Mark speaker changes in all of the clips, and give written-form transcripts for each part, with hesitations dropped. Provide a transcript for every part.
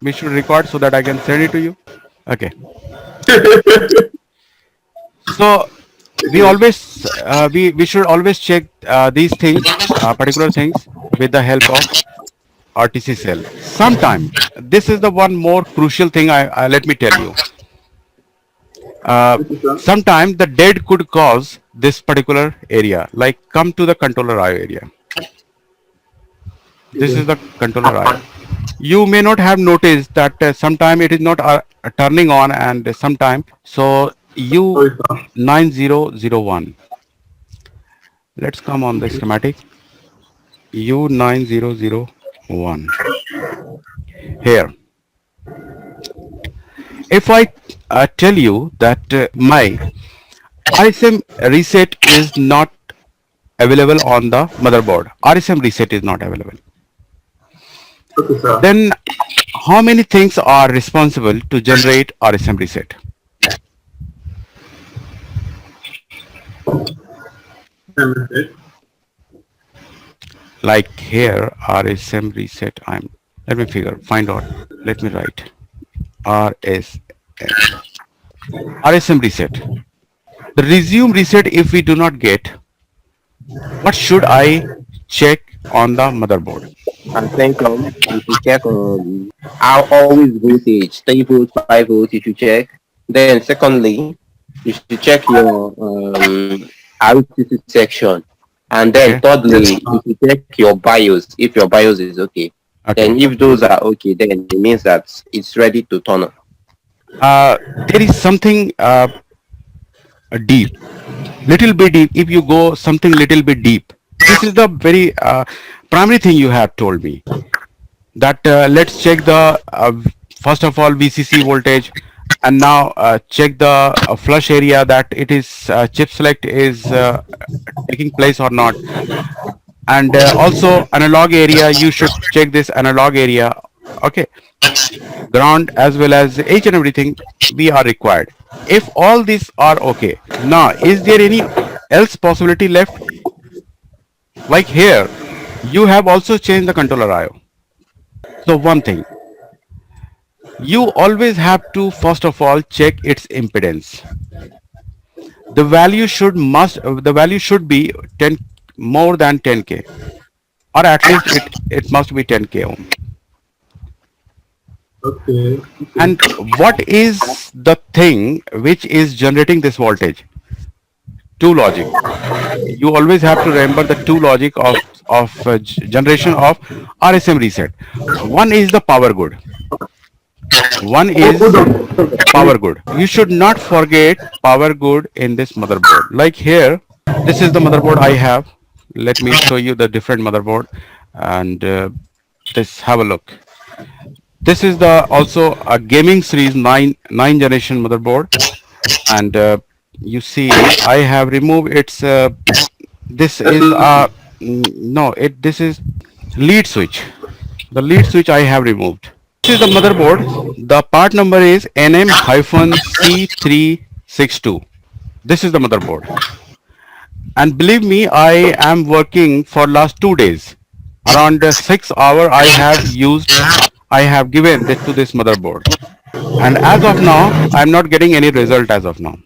Speaker 1: we should record so that I can send it to you. Okay. So we should always check these things, particular things, with the help of RTC cell. Sometime this is the one more crucial thing. I let me tell you. Uh, Sometime the dead could cause this particular area. Like come to the controller I/O area. This is the controller I/O. You may not have noticed that sometime it is not turning on, and sometime so U9001. Let's come on the schematic. U9001. Here, if I tell you that my RSM reset is not available on the motherboard, RSM reset is not available,
Speaker 2: Okay, sir.
Speaker 1: then how many things are responsible to generate RSM reset?
Speaker 2: Understood.
Speaker 1: Like here, RSM reset. Let me find out. Let me write RSM reset. The resume reset, if we do not get, what should I check on the motherboard?
Speaker 3: I think you should check our always voltage, 3 volts, 5 volts. You should check. Then secondly, you should check your RTC section, and then
Speaker 1: Okay.
Speaker 3: thirdly, you should check your BIOS if your BIOS is okay.
Speaker 1: Okay.
Speaker 3: And if those are okay, then it means that it's ready to turn on.
Speaker 1: There is something deep, little bit deep. If you go something little bit deep, this is the very primary thing you have told me. That let's check the first of all VCC voltage, and now check the flush area, that it is chip select is taking place or not, and also analog area. You should check this analog area. Okay, ground as well as each and everything we are required. If all these are okay, now is there any else possibility left? Like here, you have also changed the controller IO. So one thing, you always have to first of all check its impedance. The value should be 10 more than 10k, or at least it must be 10k ohm.
Speaker 2: Okay.
Speaker 1: And what is the thing which is generating this voltage? Two logic. You always have to remember the two logic of generation of RSM reset. One is the power good. One is power good. You should not forget power good in this motherboard. Like here, this is the motherboard I have. Let me show you the different motherboard, and this have a look. This is the also a gaming series 9 generation motherboard, and you see I have removed its. This is no, this is lead switch. The lead switch I have removed. This is the motherboard. The part number is NM-C362. This is the motherboard. And believe me, I am working for last 2 days. Around 6 hours I have given this to this motherboard. And as of now, I am not getting any result as of now.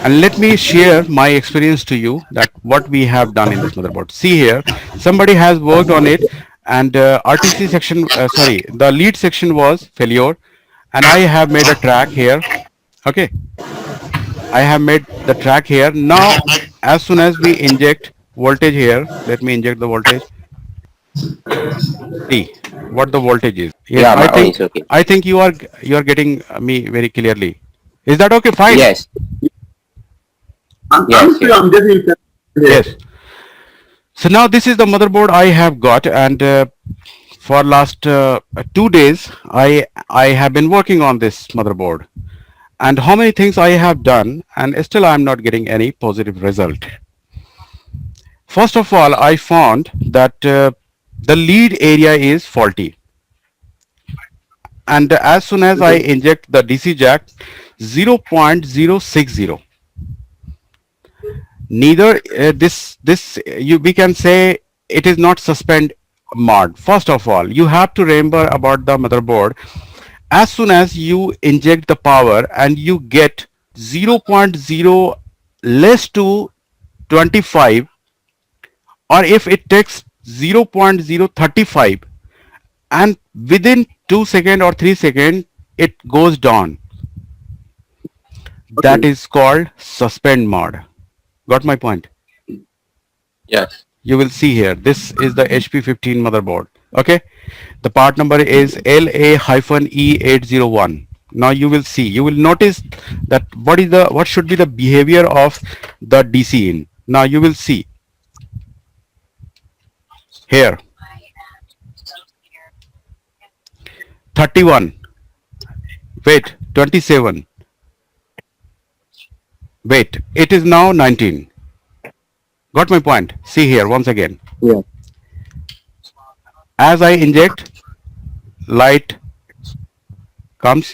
Speaker 1: And let me share my experience to you, that what we have done in this motherboard. See here, somebody has worked on it, and RTC section, the lead section was failure, and I have made a track here. Okay, I have made the track here. Now, as soon as we inject voltage here, let me inject the voltage. See what the voltage is. Yes,
Speaker 3: Yeah, my own is okay.
Speaker 1: I think you are getting me very clearly. Is that okay? Fine.
Speaker 3: Yes.
Speaker 2: I'm
Speaker 3: Yes,
Speaker 2: sure
Speaker 3: yes.
Speaker 2: I'm getting it.
Speaker 1: Yes. So now this is the motherboard I have got, and for last 2 days I have been working on this motherboard, and how many things I have done, and still I am not getting any positive result. First of all, I found that the lead area is faulty, and as soon as I inject the DC jack 0.060, neither we can say it is not suspend mod. First of all, you have to remember about the motherboard. As soon as you inject the power and you get 0.0 less to 25, or if it takes 0.035 and within 2 seconds or 3 seconds it goes down, that
Speaker 2: Okay.
Speaker 1: is called suspend mode. Got my point?
Speaker 3: Yes.
Speaker 1: You will see here, this is the HP15 motherboard. Okay, the part number is LA-E801. Now you will see, you will notice that what should be the behavior of the DCIN. Now you will see here 31, wait, 27, wait, it is now 19. Got my point? See here once again.
Speaker 3: Yeah.
Speaker 1: As I inject, light comes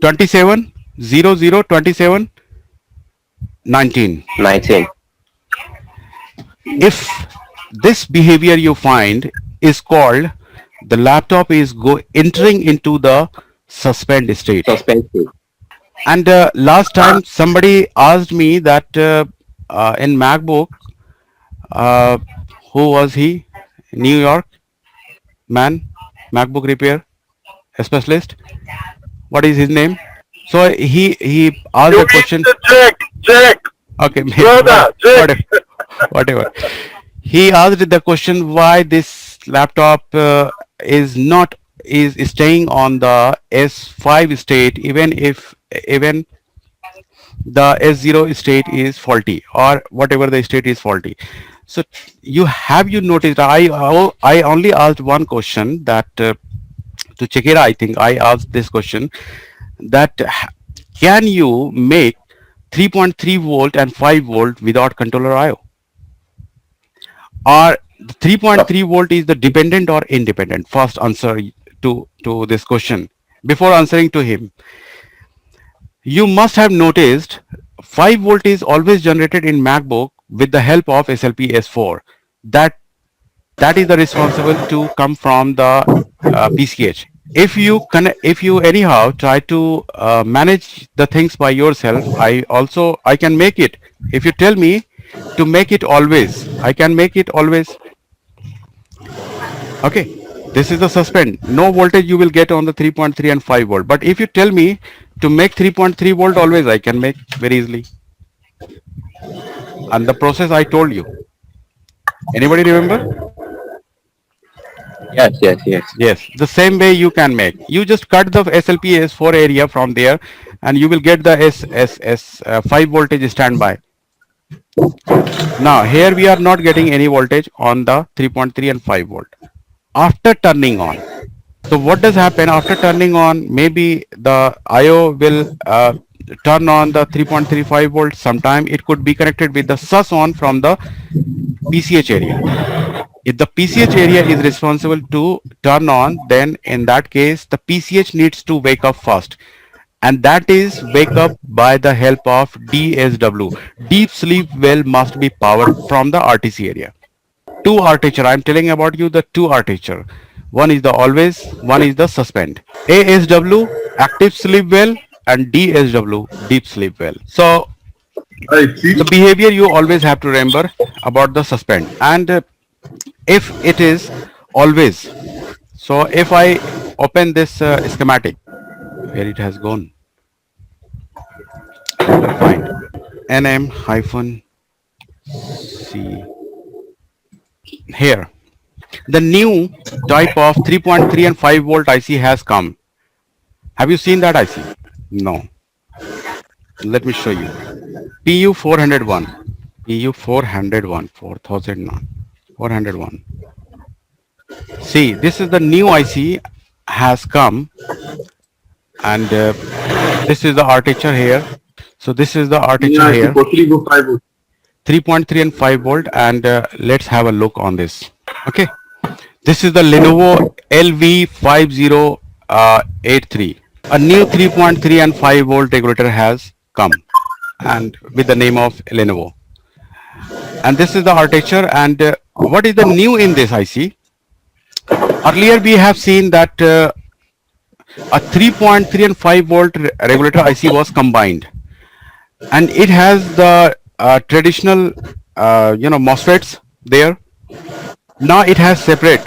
Speaker 1: 27, 00, 27, 19.
Speaker 3: 19.
Speaker 1: If this behavior you find is called, the laptop is entering into the suspend state.
Speaker 3: Suspensive.
Speaker 1: And last time somebody asked me that in MacBook, uh, who was he? New York man, MacBook repair specialist. What is his name? So he asked the question.
Speaker 2: Jack.
Speaker 1: Okay,
Speaker 2: Brother,
Speaker 1: whatever, whatever. He asked the question why this laptop is staying on the S5 state even the S0 state is faulty, or whatever the state is faulty. So you noticed I only asked one question, that to check it. I think I asked this question, that can you make 3.3 volt and 5 volt without controller IO, or the 3.3 volt is the dependent or independent? First answer to this question. Before answering to him, you must have noticed 5 volt is always generated in MacBook with the help of SLP S4. That is the responsible to come from the PCH. If you anyhow try to manage the things by yourself, I can make it. If you tell me to make it always, I can make it always. Okay, this is the suspend. No voltage you will get on the 3.3 and 5 volt. But if you tell me to make 3.3 volt always, I can make very easily. And the process I told you. Anybody remember?
Speaker 3: Yes, yes, yes.
Speaker 1: Yes, the same way you can make. You just cut the SLP S4 area from there, and you will get the 5 voltage standby. Now here we are not getting any voltage on the 3.3 and 5 volt. After turning on, so what does happen after turning on? Maybe the IO will turn on the 3.35 volt. Sometime it could be connected with the sus on from the PCH area. If the PCH area is responsible to turn on, then in that case the PCH needs to wake up first, and that is wake up by the help of DSW. Deep sleep well must be powered from the RTC area. Two architecture, I am telling about you the two architecture. One is the always, one is the suspend. ASW, active sleep well, and DSW, deep sleep well. So
Speaker 2: I see.
Speaker 1: the behavior you always have to remember about the suspend. And if it is always, so if I open this schematic, where it has gone, let me find nm hyphen c. Here, the new type of 3.3 and 5 volt IC has come. Have you seen that IC? No. Let me show you. PU 401. PU 401. 4001. 401. See, this is the new IC has come, and this is the architecture here. So this is the architecture
Speaker 2: Yeah,
Speaker 1: here.
Speaker 2: totally go 5 volt.
Speaker 1: 3.3 and 5 volt, and let's have a look on this. Okay, this is the Lenovo LV5083. A new 3.3 and 5 volt regulator has come, and with the name of Lenovo. And this is the architecture. And what is the new in this IC? Earlier we have seen that a 3.3 and 5 volt regulator IC was combined, and it has the traditional MOSFETs there. Now it has separate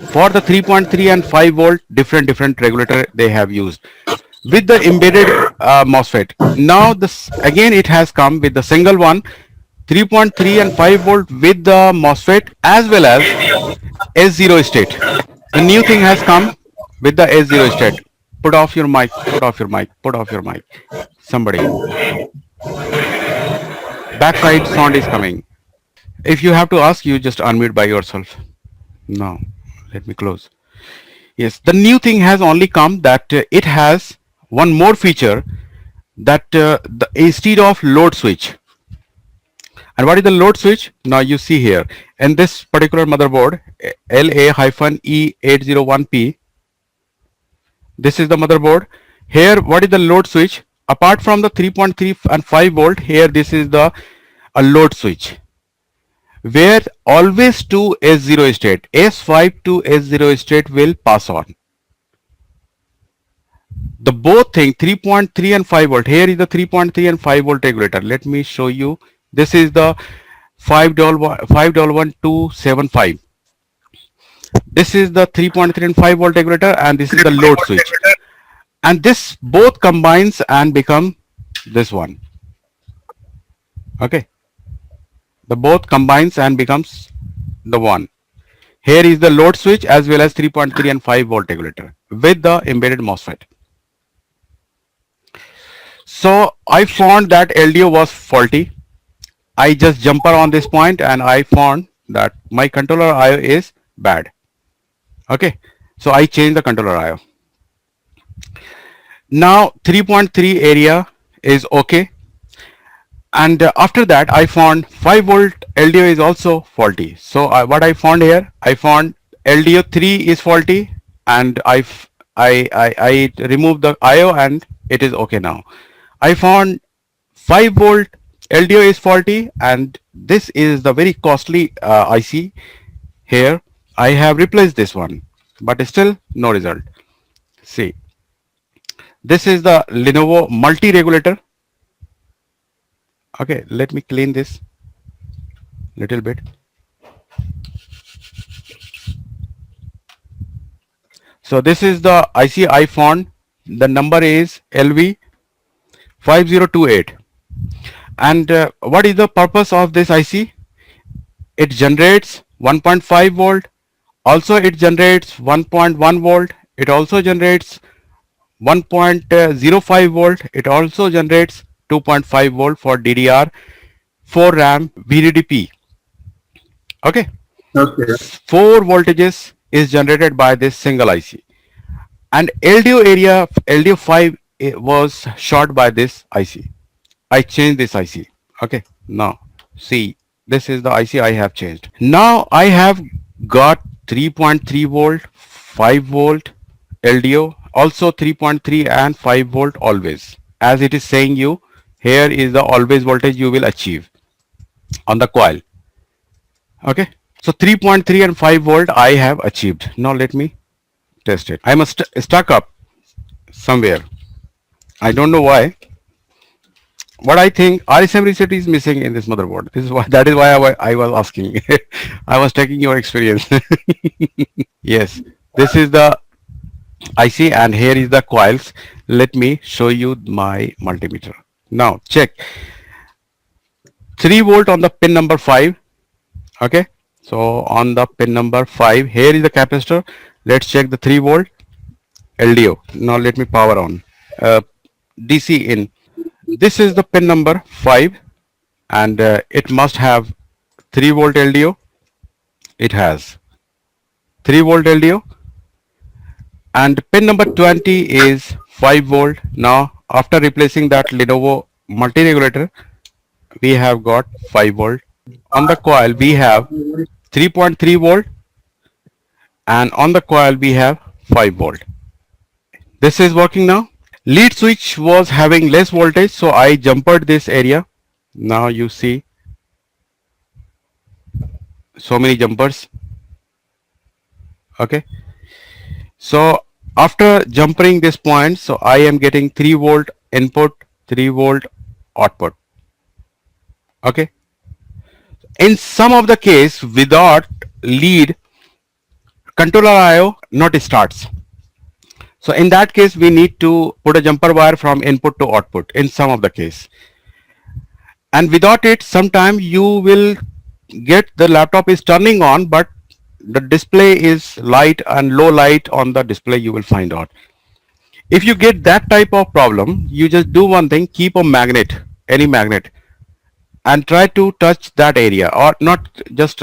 Speaker 1: for the 3.3 and 5 volt different regulator they have used with the embedded MOSFET. Now this again it has come with the single one 3.3 and 5 volt with the MOSFET as well as S0 state. The new thing has come with the S0 state. Put off your mic, put off your mic, put off your mic. Somebody. Backside sound is coming. If you have to ask, you just unmute by yourself. Now, let me close. Yes, the new thing has only come that it has one more feature that instead of load switch. And what is the load switch? Now you see here in this particular motherboard LA-E801P. This is the motherboard. Here, what is the load switch? Apart from the 3.3 and 5 volt, here this is the a load switch where always to S0 state, S5 to S0 state will pass on. The both thing 3.3 and 5 volt. Here is the 3.3 and 5 volt regulator. Let me show you. This is the 51275. This is the 3.3 and 5 volt regulator, and this is the load switch. And this both combines and become this one. Okay. The both combines and becomes the one. Here is the load switch as well as 3.3 and 5 volt regulator with the embedded MOSFET. So I found that LDO was faulty. I just jumper on this point and I found that my controller IO is bad. Okay, so I changed the controller IO. Now 3.3 area is okay, and after that I found 5 volt LDO is also faulty. So what I found here, I found LDO 3 is faulty, and I removed the IO and it is okay now. I found 5 volt LDO is faulty, and this is the very costly IC. Here I have replaced this one, but still no result. See, this is the Lenovo multi-regulator. Okay, let me clean this little bit. So this is the IC I found. The number is LV5028. And what is the purpose of this IC? It generates 1.5 volt. Also it generates 1.1 volt. It also generates 1.05 volt. It also generates 2.5 volt for DDR4 RAM VDDP. Okay.
Speaker 2: Okay.
Speaker 1: 4 voltages is generated by this single IC. And LDO area, LDO 5 was short by this IC. I changed this IC. Okay. Now see, this is the IC I have changed. Now I have got 3.3 volt, 5 volt LDO, also 3.3 and 5 volt always. As it is saying you, here is the always voltage you will achieve on the coil. Okay. So 3.3 and 5 volt I have achieved. Now let me test it. I must stuck up somewhere. I don't know why. What I think RSM reset is missing in this motherboard. This is why, that is why I was asking. I was taking your experience. Yes, this is the IC and here is the coils. Let me show you my multimeter. Now check 3 volt on the pin number 5. Okay, so on the pin number 5, here is the capacitor. Let's check the 3 volt LDO. Now let me power on. DCIN. This is the pin number 5, and it must have 3 volt LDO. It has 3 volt LDO, and pin number 20 is 5 volt. Now after replacing that Lenovo multi-regulator, we have got 5 volt. On the coil we have 3.3 volt, and on the coil we have 5 volt. This is working now. Lead switch was having less voltage, so I jumpered this area. Now you see so many jumpers. Okay. So after jumping this point, so I am getting 3 volt input, 3 volt output. Okay. In some of the case, without lead, controller IO not starts. So in that case, we need to put a jumper wire from input to output in some of the case. And without it, sometime you will get the laptop is turning on, but the display is light and low light on the display you will find out. If you get that type of problem, you just do one thing, keep a magnet, any magnet, and try to touch that area, or not just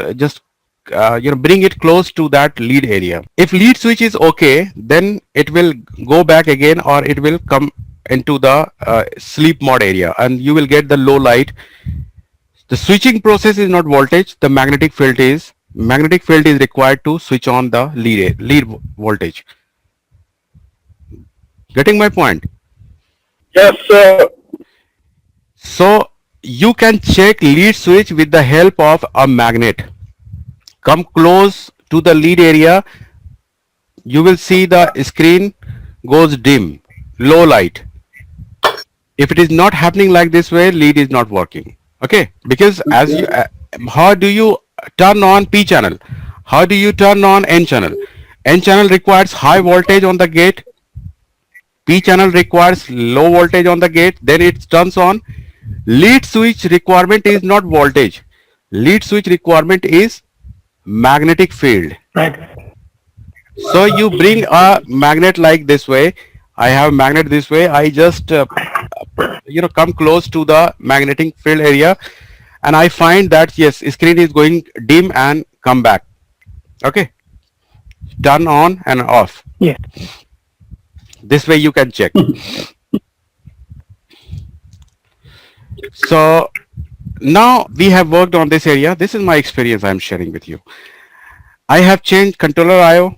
Speaker 1: bring it close to that lead area. If lead switch is okay, then it will go back again, or it will come into the sleep mode area, and you will get the low light. The switching process is not voltage, the magnetic field is required to switch on the lead voltage. Getting my point?
Speaker 2: Yes, sir.
Speaker 1: So you can check lead switch with the help of a magnet. Come close to the lead area, you will see the screen goes dim, low light. If it is not happening like this way, lead is not working. Okay, because as you how do you turn on P channel? How do you turn on N channel? N channel requires high voltage on the gate, P channel requires low voltage on the gate, then it turns on. Lead switch requirement is not voltage. Lead switch requirement is magnetic field.
Speaker 2: Right.
Speaker 1: So you bring a magnet like this way. I have magnet this way. I just come close to the magnetic field area, and I find that yes, screen is going dim and come back. Okay, turn on and off.
Speaker 2: Yes.
Speaker 1: This way you can check. So now we have worked on this area. This is my experience I am sharing with you. I have changed controller IO.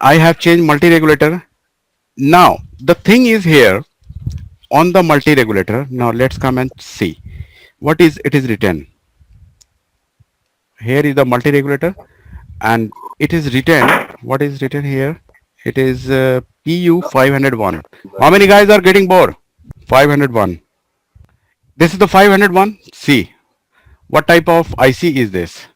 Speaker 1: I have changed multi-regulator. Now the thing is here on the multi-regulator. Now let's come and see what is it is written. Here is the multi-regulator, and it is written. What is written here? It is PU 501. How many guys are getting bored? 501. This is the 501. See, what type of IC is this?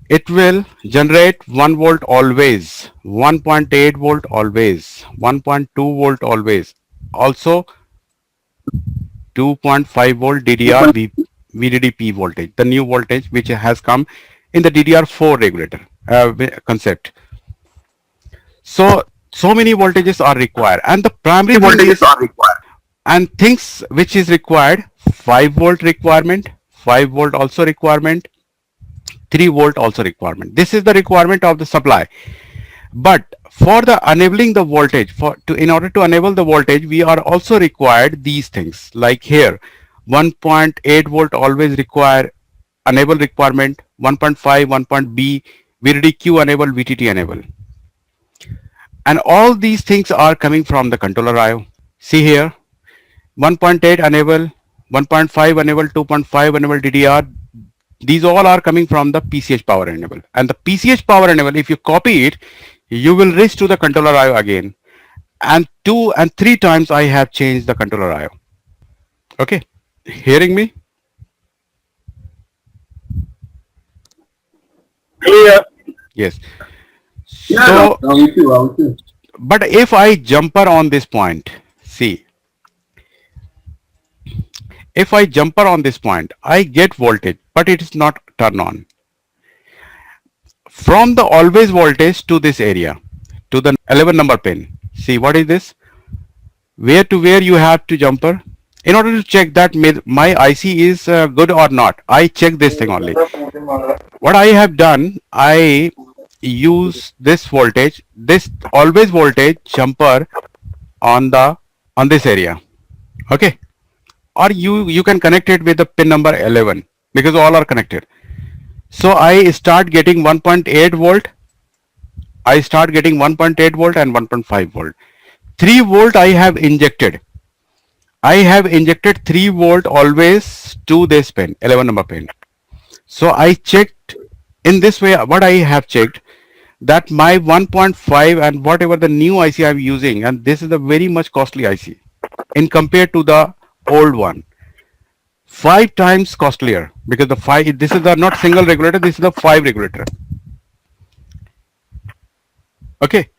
Speaker 1: It will generate 1 volt always, 1.8 volt always, 1.2 volt always, also 2.5 volt DDR VDDP voltage, the new voltage which has come in the DDR4 regulator concept. So many voltages are required, and the primary voltages are required, and things which is required, 5 volt requirement, 5 volt also requirement, 3 volt also requirement. This is the requirement of the supply. But for the enabling the voltage, in order to enable the voltage, we are also required these things, like here 1.8 volt always require enable requirement, 1.5 1.B VDDQ enable, VTT enable, and all these things are coming from the controller IO. See here, 1.8 enable, 1.5 enable, 2.5 enable DDR. These all are coming from the PCH power enable, and the PCH power enable, if you copy it, you will reach to the controller IO again, and 2 and 3 times I have changed the controller IO. Okay, hearing me?
Speaker 2: Clear.
Speaker 1: Yes.
Speaker 2: Yeah,
Speaker 1: So,
Speaker 2: me too.
Speaker 1: but if I jumper on this point, see, if I jumper on this point, I get voltage, but it is not turn on. From the always voltage to this area, to the 11 number pin. See, what is this? Where to where you have to jumper? In order to check that my IC is good or not, I check this thing only. What I have done, I use this voltage, this always voltage jumper on this area. Okay. Or you can connect it with the pin number 11, because all are connected. So I start getting 1.8 volt. I start getting 1.8 volt and 1.5 volt. 3 volt I have injected. I have injected 3 volt always to this pin, 11 number pin. So I checked In this way, what I have checked, that my 1.5 and whatever the new IC I'm using, and this is a very much costly IC in compared to the old one, 5 times costlier, because the five, this is the not single regulator, this is the 5 regulator. Okay,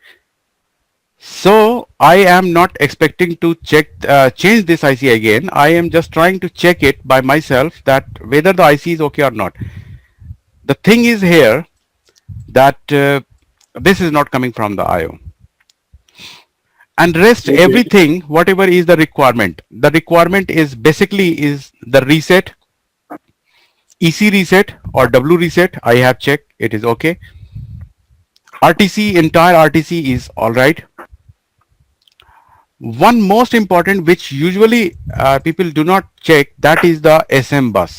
Speaker 1: so I am not expecting to change this IC again. I am just trying to check it by myself that whether the IC is okay or not. The thing is here that this is not coming from the IO, and rest
Speaker 2: Okay.
Speaker 1: everything whatever is the requirement. The requirement is basically is the reset, EC reset or W reset. I have checked, it is okay. RTC, entire RTC is all right. One most important which usually people do not check, that is the SM bus.